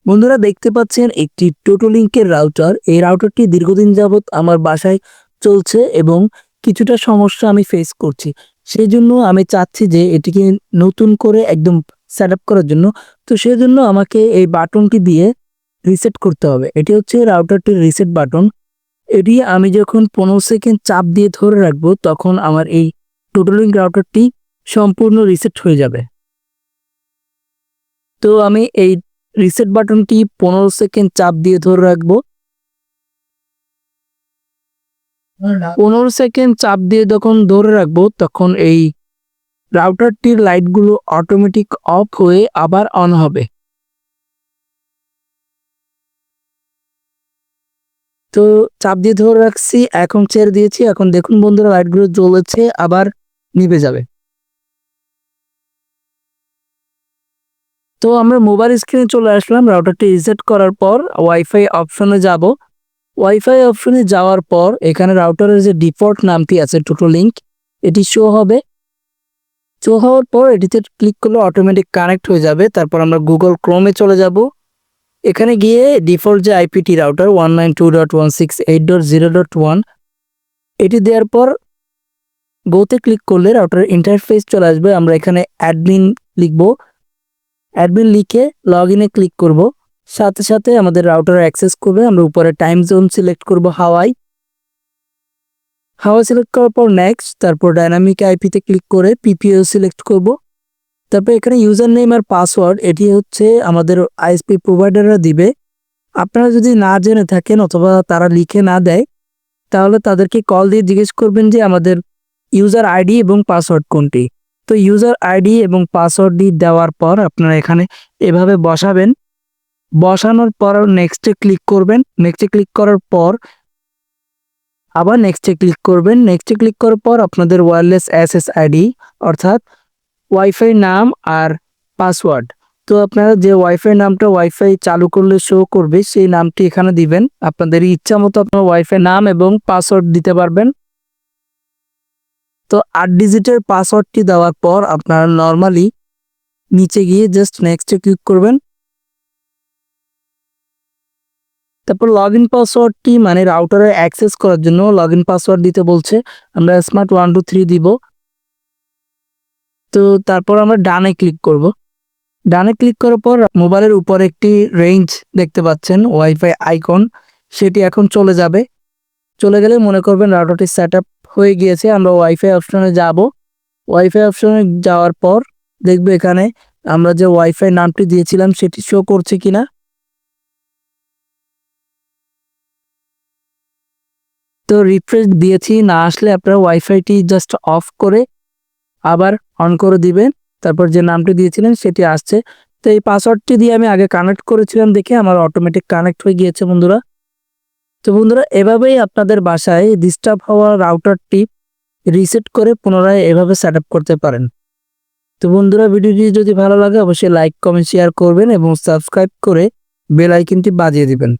বন্ধুরা দেখতে পাচ্ছেন একটি টোটোলিংকের রাউটার। এই রাউটারটি দীর্ঘদিন যাবৎ আমার বাসায় চলছে এবং কিছুটা সমস্যা আমি ফেস করছি। সেজন্য আমি চাচ্ছি যে এটিকে নতুন করে একদম সেটআপ করার জন্য। তো সেজন্য আমাকে এই বাটনটি দিয়ে রিসেট করতে হবে। এটি হচ্ছে রাউটারটির রিসেট বাটন। এটি আমি যখন ১৫ সেকেন্ড চাপ দিয়ে ধরে রাখবো তখন আমার এই টোটোলিংক রাউটারটি সম্পূর্ণ রিসেট হয়ে যাবে। তো আমি এই রিসেট বাটনটি ১৫ সেকেন্ড চাপ দিয়ে ধরে রাখবো। ১৫ সেকেন্ড চাপ দিয়ে যখন ধরে রাখবো তখন এই রাউটারটির লাইটগুলো অটোমেটিক অফ হয়ে আবার অন হবে। তো চাপ দিয়ে ধরে রাখছি, এখন ছেড়ে দিয়েছি। এখন দেখুন বন্ধুরা, লাইটগুলো জ্বলেছে, আবার নিভে যাবে। তো আমরা মোবাইল স্ক্রিনে চলে আসলাম। রাউটারটি রিসেট করার পর ওয়াইফাই অপশনে যাব। ওয়াইফাই অপশনে যাওয়ার পর এখানে রাউটারের যে ডিফল্ট নামটি আছে টোটোলিংক, এটি শো হবে। শো হওয়ার পর এটিতে ক্লিক করলে অটোমেটিক কানেক্ট হয়ে যাবে। তারপর আমরা গুগল ক্রোমে চলে যাব। এখানে গিয়ে ডিফল্ট যে আইপিটি রাউটার 192.168.0.1 এটি দেওয়ার পর গোতে ক্লিক করলে রাউটারের ইন্টারফেস চলে আসবে। আমরা এখানে অ্যাডমিন লিখব। অ্যাডমিন লিখে লগ ইনে ক্লিক করব। সাথে সাথে আমাদের রাউটার অ্যাক্সেস করবে। আমরা উপরে টাইম জোন সিলেক্ট করব হাওয়াই সিলেক্ট করার পর নেক্সট, তারপর ডাইনামিক আইপিতে ক্লিক করে পিপিও সিলেক্ট করব। তারপর এখানে ইউজার নেম আর পাসওয়ার্ড এটি হচ্ছে আমাদের আইএসপি প্রোভাইডাররা দিবে। আপনারা যদি না জেনে থাকেন অথবা তারা লিখে না দেয় তাহলে তাদেরকে কল দিয়ে জিজ্ঞেস করবেন যে আমাদের ইউজার আইডি এবং পাসওয়ার্ড কোনটি। তো ইউজার আইডি এবং পাসওয়ার্ডটি দেওয়ার পর আপনারা এখানে এভাবে বসাবেন। বসানোর পর নেক্সটে ক্লিক করবেন। নেক্সটে ক্লিক করার পর আবার নেক্সটে ক্লিক করবেন। নেক্সটে ক্লিক করার পর আপনাদের ওয়্যারলেস এসএসআইডি অর্থাৎ ওয়াইফাই নাম আর পাসওয়ার্ড। তো আপনারা যে ওয়াইফাই নামটা ওয়াইফাই চালু করলে শো করবে সেই নামটি এখানে দিবেন। আপনাদের ইচ্ছা মতো আপনার ওয়াইফাই নাম এবং পাসওয়ার্ড দিতে পারবেন। তো ৮ ডিজিটের পাসওয়ার্ডটি দেওয়ার পর আপনারা নর্মালি নিচে গিয়ে জাস্ট নেক্সটে ক্লিক করবেন। তারপর লগ ইন পাসওয়ার্ডটি মানে রাউটারে অ্যাক্সেস করার জন্য লগ ইন পাসওয়ার্ড দিতে বলছে। আমরা স্মার্ট 123 দিব। তো তারপর আমরা ডানে ক্লিক করব। ডানে ক্লিক করার পর মোবাইলের উপরে একটি রেঞ্জ দেখতে পাচ্ছেন ওয়াইফাই আইকন, সেটি এখন চলে যাবে। চলে গেলে মনে করবেন রাউটারটি সেট আপ হয়ে গিয়েছে। আমরা ওয়াইফাই অপশনে যাব। ওয়াইফাই অপশনে যাওয়ার পর দেখব এখানে আমরা যে ওয়াইফাই নামটি দিয়েছিলাম সেটি শো করছে কিনা। তো রিফ্রেশ দিয়েছি, না আসলে আপনারা ওয়াইফাইটি জাস্ট অফ করে আবার অন করে দিবেন। তারপর যে নামটি দিয়েছিলেন সেটি আসছে। তো এই পাসওয়ার্ডটি দিয়ে আমি আগে কানেক্ট করেছিলাম দেখে আমার অটোমেটিক কানেক্ট হয়ে গিয়েছে বন্ধুরা। তো বন্ধুরা এভাবেই আপনাদের বাসায় ডিস্টার্ব হওয়া রাউটারটি রিসেট করে পুনরায় এভাবে সেট আপ করতে পারেন। তো বন্ধুরা ভিডিওটি যদি ভালো লাগে অবশ্যই লাইক কমেন্ট শেয়ার করবেন এবং সাবস্ক্রাইব করে বেল আইকনটি বাজিয়ে দিবেন।